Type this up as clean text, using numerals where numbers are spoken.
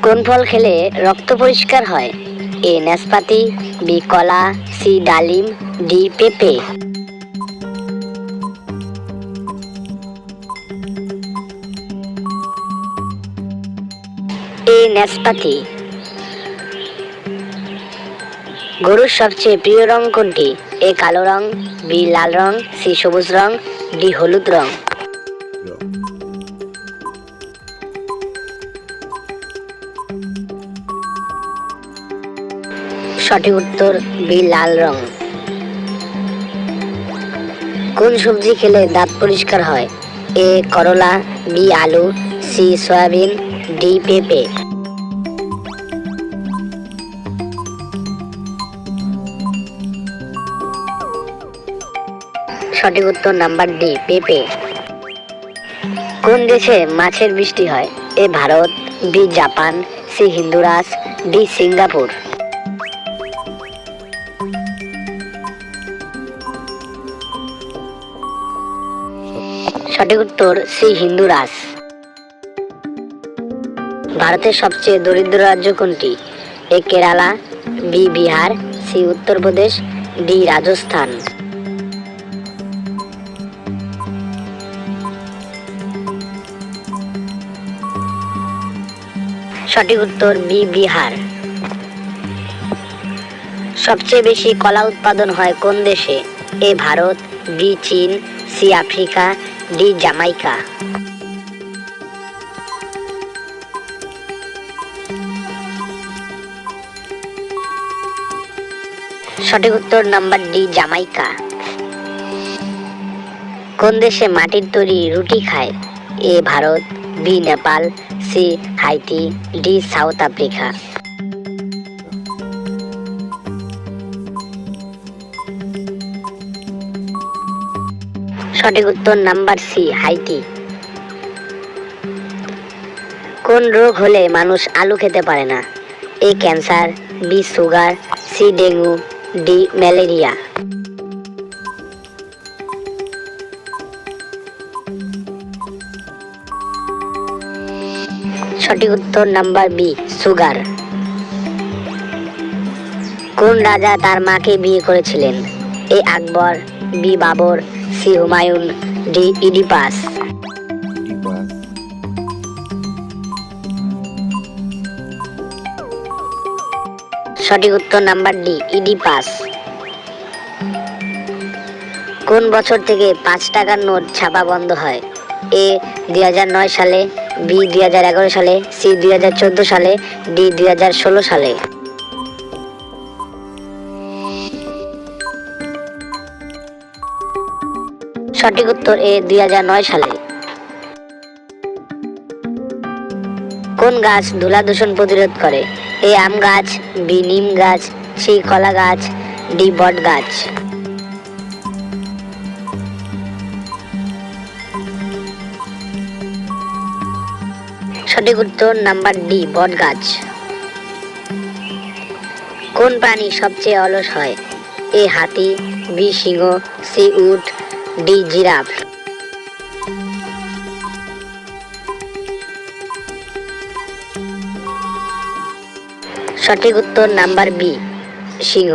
কোন ফল খেলে রক্ত পরিষ্কার হয়? এ নাশপাতি, বি কলা, সি ডালিম, ডি পেঁপে। এ নাশপাতি। গরুর সবচেয়ে প্রিয় রং কোনটি? এ কালো রং, বি লাল রং, সি সবুজ রং, ডি হলুদ রং। সঠিক উত্তর বি লাল রং। কোন সবজি খেলে দাঁত পরিষ্কার হয়? এ করলা, বি আলু, সি সয়াবিন, ডি পেঁপে। সঠিক উত্তর নাম্বার ডি পেঁপে। কোন দেশে মাছের বৃষ্টি হয়? A Bharat, B Japan, C Honduras, D Singapore. সঠিক উত্তর সি হিন্দুরাস। ভারতের সবচেয়ে দরিদ্র রাজ্য কোনটি? A Kerala, B Bihar, C Uttar Pradesh, D Rajasthan. সঠিক উত্তর বি বিহার। সবচেয়ে বেশি কলা উৎপাদন হয় কোন দেশে? এ ভারত, বি চীন, সি আফ্রিকা, ডি জামাইকা। সঠিক উত্তর নাম্বার ডি জামাইকা। কোন দেশে মাটির তৈরি রুটি খায়? A Bharat, B Nepal, C Haiti, D South Africa. সঠিক উত্তর নাম্বার সি হাইতি। কোন রোগ হলে মানুষ আলু খেতে পারে না? A cancer, B sugar, C dengue, D malaria. সঠিক উত্তর নাম্বার বি সুগার। কোন রাজা তার মাকে বিয়ে করেছিলেন? A Akbar, B Babur, C Humayun, D Oedipus. সঠিক উত্তর নাম্বার ডি ইডিপাস। কোন বছর থেকে 5 টাকার নোট ছাপা বন্ধ হয়? এ 2009 সালে, বি 2011 সালে, সি 2014 সালে, ডি 2016 সালে। সঠিক উত্তর এ 2009 সালে। কোন গাছ ধূলা দূষণ প্রতিরোধ করে? এ আম গাছ, বি নিম গাছ, সি কলা গাছ, ডি বট গাছ। সঠিক উত্তর নাম্বার ডি বট গাছ। কোন প্রাণী সবচেয়ে অলস হয়? এ হাতি, বি সিংহ, সি উট, ডি জিরাফ। সঠিক উত্তর নাম্বার বি সিংহ।